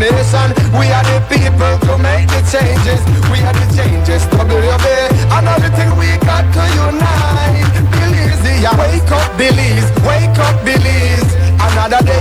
nation. We are the people to make the changes. We are the changes, WUB. And all the things we got to unite. Belize, yeah. Wake up, Belize. Wake up, Belize. Another day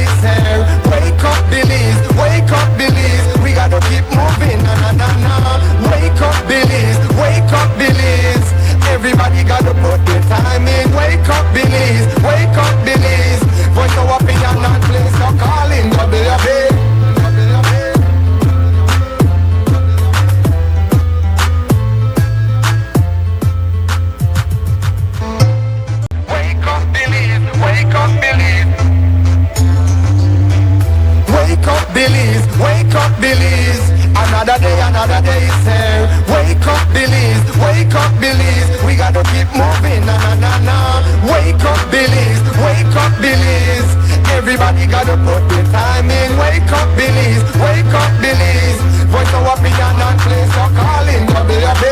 is here. Wake up, Belize. Wake up, Belize. We gotta keep moving, na na na na. Wake up, Belize. Wake up, Belize. Everybody gotta put their time in. Wake up, Belize. Wake up, Belize. Voice of opinion and place no calling. WUB. Wake up, Belize. Wake up, Belize. Wake up, Belize. Wake up, Belize. Another day is here. Wake up, Belize. Wake up, Belize. We gotta keep moving, na na na na. Wake up, Belize. Wake up, Belize. Everybody gotta put their time in. Wake up, Belize. Wake up, Belize. Voice of opinion and place your calling. WUB.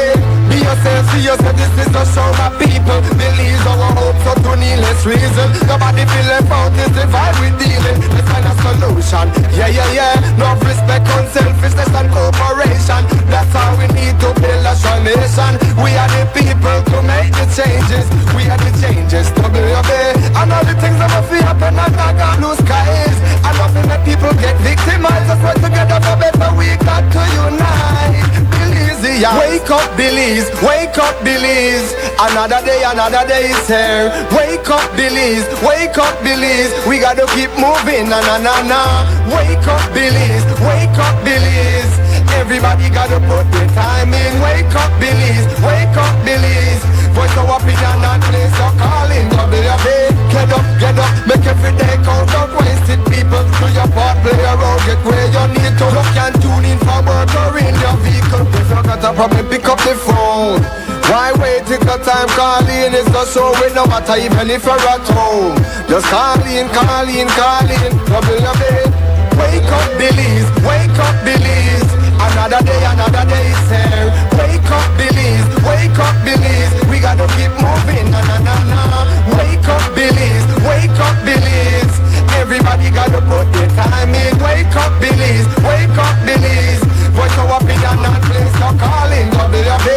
Be yourself, see yourself. This is the show, my people. Believe our hope, so to needless reason. Nobody feel left out. This the vibe we dealing. Let's find a solution. Yeah, yeah, yeah. No respect, unselfishness and cooperation. That's how we need to build a strong nation. We are the people to make the changes. We are the changes, WUB. And all the things that must happen and not got blue skies. And nothing that people get victimized. Let's work together for better. We got to unite. Belize, yeah. Wake up, Belize. Wake up, Belize. Another day is here. Wake up, Belize. Wake up, Belize. We gotta keep moving, na na na na. Wake up, Belize. Wake up, Belize. Everybody gotta put their time in. Wake up, Belize. Wake up, Belize. Voice of opinion and place your calling. WUB. Get up, make every day count. Don't waste it, people. Do your part, play your role, get where you need to. You can tune in for work or in your vehicle. If you got a problem, pick up the phone. Why wait till the time calling? It's the show with no matter even if you're at home. Just call in. WUB. Wake up, Belize. Wake up, Belize. Another day is here. Wake up, Belize. Wake up, Belize. We gotta keep moving, na na na na. Wake up, Belize. Wake up, Belize. Everybody gotta put their time in. Wake up, Belize. Wake up, Belize. Voice of opinion and place no calling. WUB.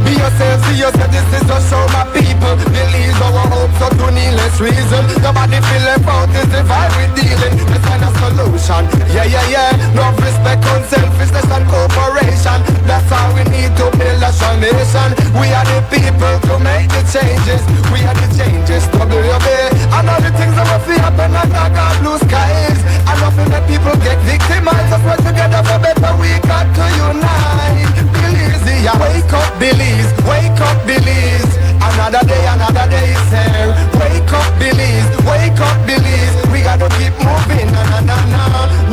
Be yourself, see yourself. This is the show, my people. Believe our hope, so to needless reason. Nobody feel left out. This the vibe we dealing. Let's find a solution. Yeah, yeah, yeah. No respect, unselfishness and cooperation. That's how we need to build a strong nation. We are the people to make the changes. We are the changes, WUB. And all the things that must happen and not got blue skies. And nothing that people get victimized. Let's work together for better. We got to unite. Belize, yeah. Wake up, Belize. Wake up, Belize. Another day is here. Wake up, Belize. Wake up, Belize. We gotta keep moving, na na na na.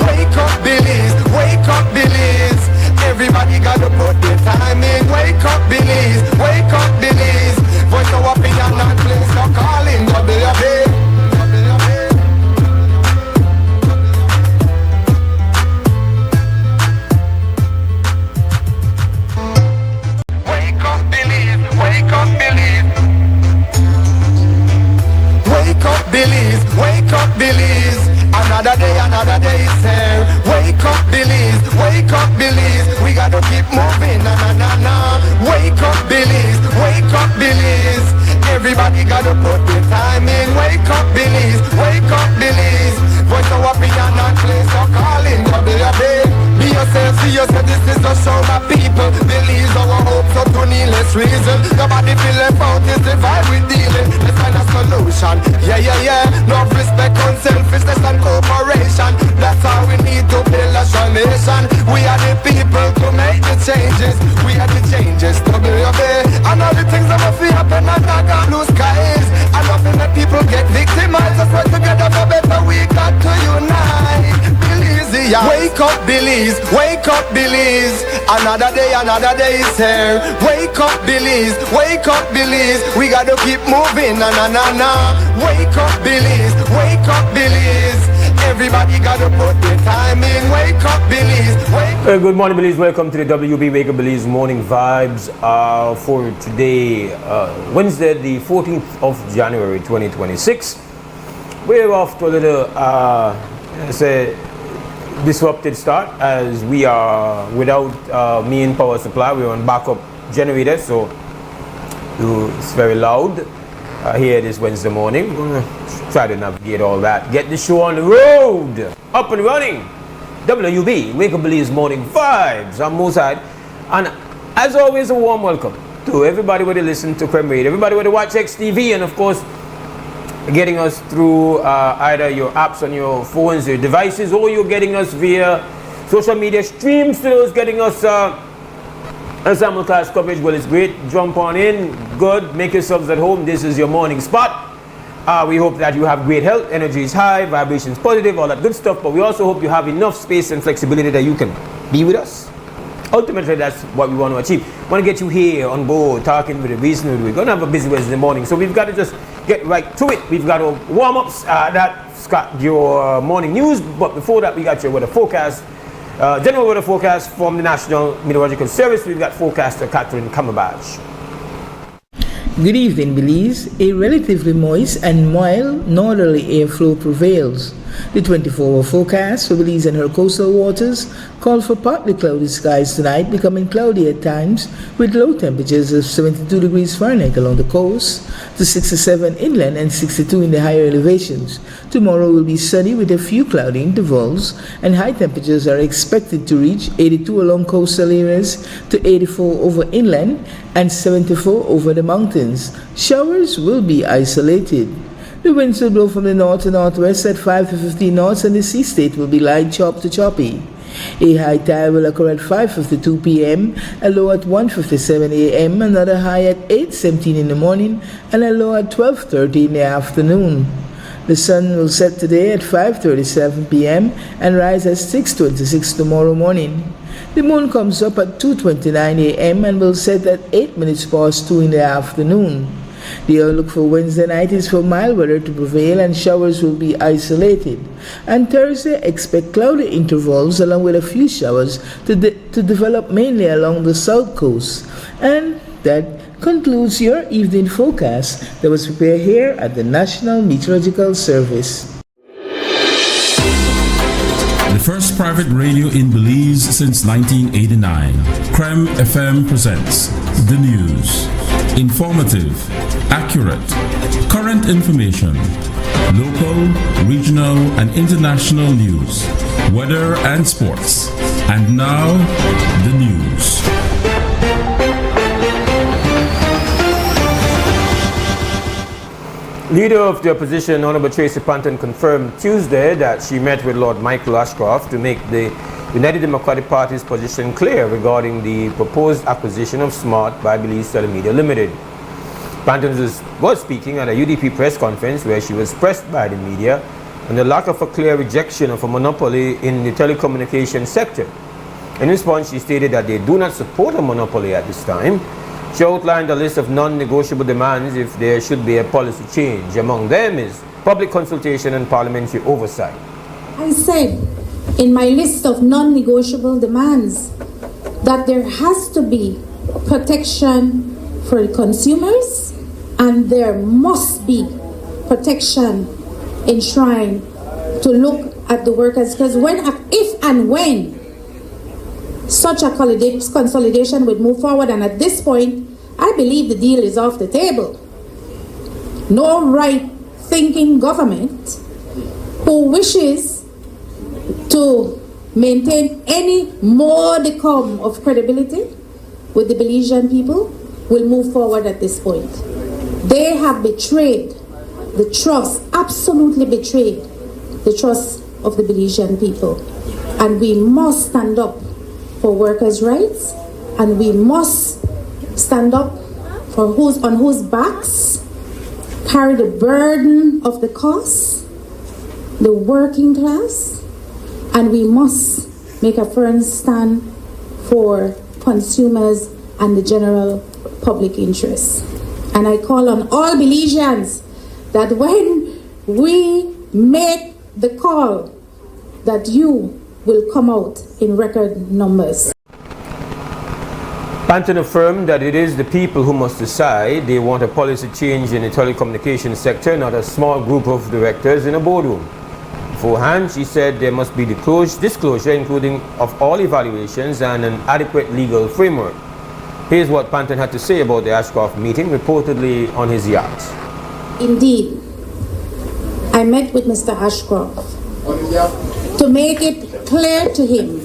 Wake up, Belize. Wake up, Belize. Everybody gotta put their time in. Wake up, Belize. Wake up, Belize. Voice of opinion and place no calling. WUB. Wake up, Belize. Wake up, Belize. Wake up, Belize. Wake up, Belize. Another day is here. Wake up, Belize. Wake up, Belize. We gotta keep moving, na na na na. Wake up, Belize. Wake up, Belize. Everybody gotta put their time in. Wake up, Belize. Wake up, Belize. Voice of opinion and place your calling. WUB. Be yourself, see yourself. This is the show, my people. Believe our hope, so to needless reason. Nobody feel left out. This the vibe we dealing. Let's find a solution. Yeah, yeah, yeah. No respect, unselfishness and cooperation. That's how we need to build a strong nation. We are the people to make the changes. We are the changes, WUB. And all the things that must happen and not got blue skies. And nothing that people get victimized. Let's work together for better. We got to unite. Belize, yeah. Wake up, Belize. Wake up, Belize. Another day is here. Wake up, Belize. Wake up, Belize. We gotta keep moving, na na na na. Wake up, Belize. Wake up, Belize. Everybody gotta put their time in. Wake up, Belize. Good morning, Belize. Welcome to the WUB Wake Up Belize Morning Vibes for today, Wednesday, the 14th of January 2026. We're off to a little, disrupted start as we are without main power supply. We're on backup generators, so it's very loud here this Wednesday morning. We're gonna try to navigate all that. Get the show on the road, up and running. WUB, Wake Up Believe's Morning Vibes. I'm Mose, Hyde. And as always, a warm welcome to everybody who listen to Creme Radio, everybody who watch XTV, and of course, getting us through either your apps on your phones, your devices, or you're getting us via social media streams to those getting us ensemble class coverage. Well, it's great. Jump on in. Good. Make yourselves at home. This is your morning spot. We hope that you have great health, energy is high, vibrations positive, all that good stuff. But we also hope you have enough space and flexibility that you can be with us. Ultimately, that's what we want to achieve. We want to get you here on board, talking with a reason. We're going to have a busy Wednesday morning, so we've got to just get right to it. We've got our warm-ups. That's got your morning news. But before that, we got your weather forecast. General weather forecast from the National Meteorological Service. We've got forecaster Catherine Cumberbatch. Good evening, Belize. A relatively moist and mild northerly airflow prevails. The 24-hour forecast for Belize and her coastal waters call for partly cloudy skies tonight, becoming cloudy at times, with low temperatures of 72 degrees Fahrenheit along the coast, to 67 inland and 62 in the higher elevations. Tomorrow will be sunny with a few cloudy intervals, and high temperatures are expected to reach 82 along coastal areas, to 84 over inland, and 74 over the mountains. Showers will be isolated. The winds will blow from the north to northwest at 5 to 15 knots, and the sea state will be light chop to choppy. A high tide will occur at 5:52 p.m., a low at 1:57 a.m., another high at 8:17 in the morning, and a low at 12:30 in the afternoon. The sun will set today at 5:37 p.m. and rise at 6:26 tomorrow morning. The moon comes up at 2:29 a.m. and will set at 8 minutes past 2 in the afternoon. The outlook for Wednesday night is for mild weather to prevail and showers will be isolated. On Thursday, expect cloudy intervals along with a few showers to develop mainly along the south coast. And that concludes your evening forecast that was prepared here at the National Meteorological Service. The first private radio in Belize since 1989. Creme FM presents the news. Informative, accurate, current information, local, regional, and international news, weather and sports. And now, the news. Leader of the opposition, Honorable Tracy Panton, confirmed Tuesday that she met with Lord Michael Ashcroft to make the United Democratic Party's position clear regarding the proposed acquisition of Smart by Belize Telemedia Limited. Panton was speaking at a UDP press conference where she was pressed by the media on the lack of a clear rejection of a monopoly in the telecommunications sector. In response, she stated that they do not support a monopoly at this time. She outlined a list of non-negotiable demands if there should be a policy change. Among them is public consultation and parliamentary oversight. I said in my list of non-negotiable demands that there has to be protection for consumers and there must be protection enshrined to look at the workers, because if and when such a consolidation would move forward, and at this point I believe the deal is off the table. No right-thinking government who wishes to maintain any modicum of credibility with the Belizean people will move forward at this point. They have betrayed the trust, absolutely betrayed the trust of the Belizean people. And we must stand up for workers' rights, and we must stand up for on whose backs carry the burden of the cost, the working class, and we must make a firm stand for consumers and the general public interest. And I call on all Belizeans that when we make the call, that you will come out in record numbers. Panton affirmed that it is the people who must decide. They want a policy change in the telecommunications sector, not a small group of directors in a boardroom. beforehand. She said there must be disclosure, including of all evaluations and an adequate legal framework. Here's what Panton had to say about the Ashcroft meeting, reportedly on his yacht. Indeed, I met with Mr. Ashcroft to make it clear to him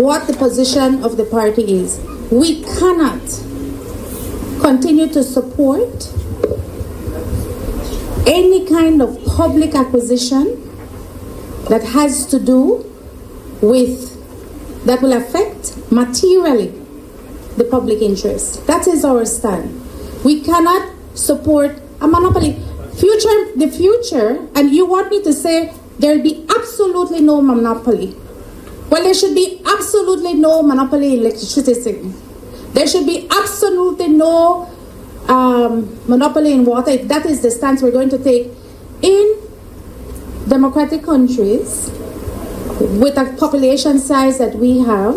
what the position of the party is. We cannot continue to support any kind of public acquisition that has to do with, that will affect materially the public interest. That is our stand. We cannot support a monopoly. The future, and you want me to say there'll be absolutely no monopoly. Well, there should be absolutely no monopoly in electricity. There should be absolutely no monopoly in water. If that is the stance we're going to take in democratic countries with a population size that we have,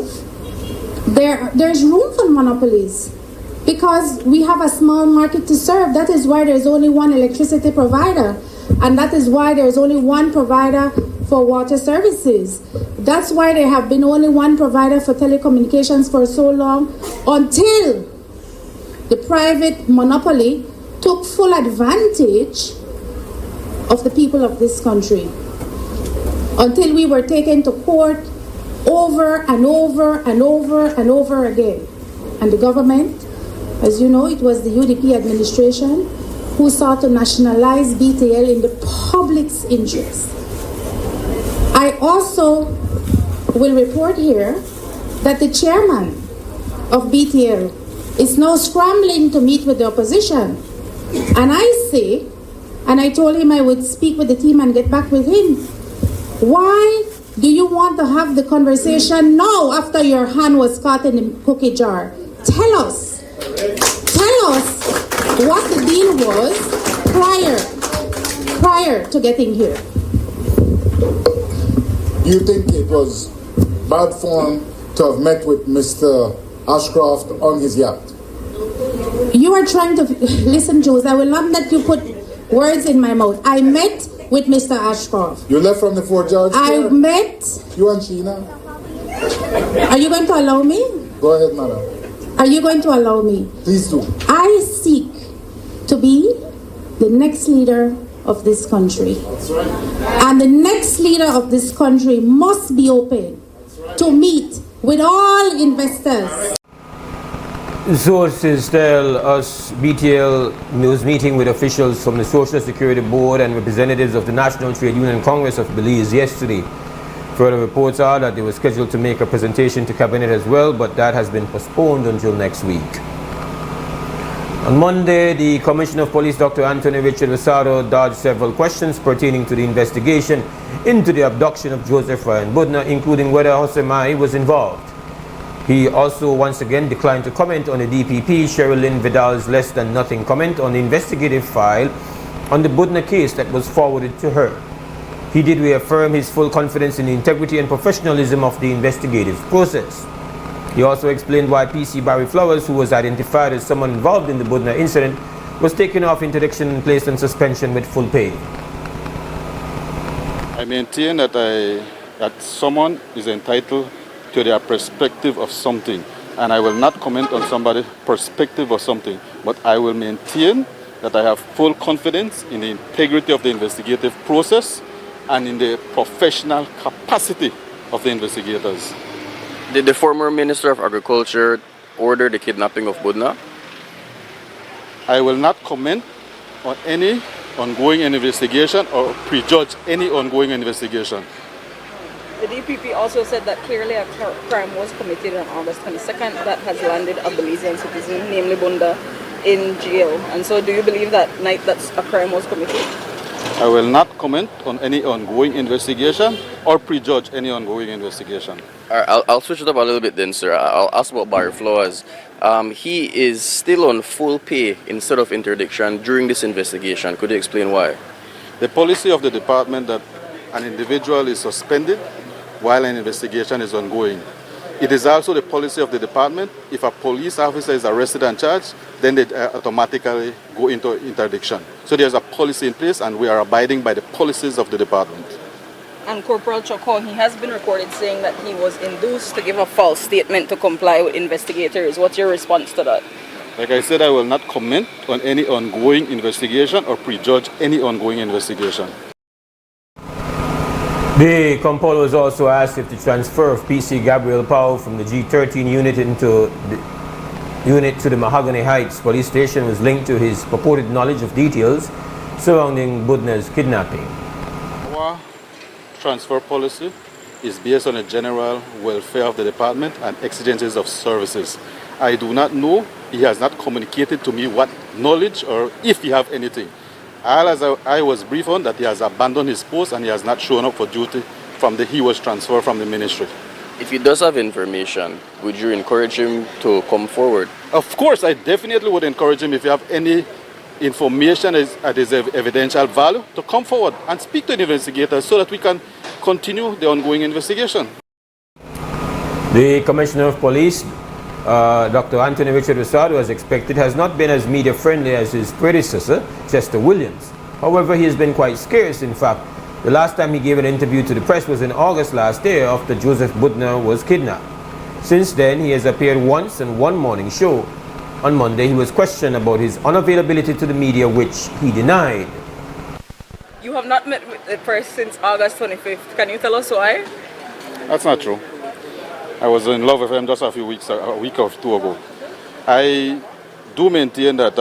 there's room for monopolies because we have a small market to serve. That is why there's only one electricity provider, and that is why there's only one provider for water services. That's why there have been only one provider for telecommunications for so long, until the private monopoly took full advantage of the people of this country, until we were taken to court over and over and over and over again. And the government, as you know, it was the UDP administration who sought to nationalize BTL in the public's interest. I also will report here that the chairman of BTL is now scrambling to meet with the opposition. And I say, and I told him I would speak with the team and get back with him, why do you want to have the conversation now after your hand was caught in the cookie jar? Tell us what the deal was prior to getting here. Do you think it was bad form to have met with Mr. Ashcroft on his yacht? You are trying to listen, Jules. I will not let you put words in my mouth. I met with Mr. Ashcroft. You left from the Fort George? I met. You and Sheena? Are you going to allow me? Go ahead, madam. Are you going to allow me? Please do. I seek to be the next leader of this country. That's right. And the next leader of this country must be open to meet with all investors. Sources tell us BTL was meeting with officials from the Social Security Board and representatives of the National Trade Union Congress of Belize yesterday. Further reports are that they were scheduled to make a presentation to Cabinet as well, but that has been postponed until next week. On Monday, the Commissioner of Police, Dr. Anthony Richard Rosado, dodged several questions pertaining to the investigation into the abduction of Joseph Ryan Budner, including whether Hosemai was involved. He also once again declined to comment on the DPP Sherilyn Vidal's less than nothing comment on the investigative file on the Budner case that was forwarded to her. He did reaffirm his full confidence in the integrity and professionalism of the investigative process. He also explained why PC Barry Flowers, who was identified as someone involved in the Budner incident, was taken off interdiction and placed on suspension with full pay. I maintain that someone is entitled to their perspective of something, and I will not comment on somebody's perspective of something, but I will maintain that I have full confidence in the integrity of the investigative process and in the professional capacity of the investigators. Did the former Minister of Agriculture order the kidnapping of Budna? I will not comment on any ongoing investigation or prejudge any ongoing investigation. The DPP also said that clearly a crime was committed on August 22nd that has landed a Belizean citizen, namely Bunda, in jail. And so do you believe that night that a crime was committed? I will not comment on any ongoing investigation or prejudge any ongoing investigation. I'll switch it up a little bit then, sir. I'll ask about Barry Flowers. He is still on full pay instead of interdiction during this investigation. Could you explain why? The policy of the department that an individual is suspended while an investigation is ongoing. It is also the policy of the department, if a police officer is arrested and charged, then they automatically go into interdiction. So there's a policy in place and we are abiding by the policies of the department. and Corporal Chokong, he has been recorded saying that he was induced to give a false statement to comply with investigators. What's your response to that? Like I said, I will not comment on any ongoing investigation or prejudge any ongoing investigation. The comptroller was also asked if the transfer of PC Gabriel Powell from the G13 unit into the unit to the Mahogany Heights police station was linked to his purported knowledge of details surrounding Budna's kidnapping. Our transfer policy is based on the general welfare of the department and exigencies of services. I do not know, he has not communicated to me what knowledge or if he have anything. All as I was briefed on that he has abandoned his post and he has not shown up for duty from the he was transferred from the ministry. If he does have information, would you encourage him to come forward? Of course, I definitely would encourage him if you have any information that is of evidential value to come forward and speak to the investigators so that we can continue the ongoing investigation. The Commissioner of Police, Dr. Anthony Richard Rosado, as expected, has not been as media friendly as his predecessor, Chester Williams. However, he has been quite scarce. In fact, the last time he gave an interview to the press was in August last year after Joseph Budna was kidnapped. Since then, he has appeared once in one morning show. On Monday, he was questioned about his unavailability to the media, which he denied. You have not met with the press since August 25th. Can you tell us why? That's not true. I was in love with him just a week or two ago. I do maintain that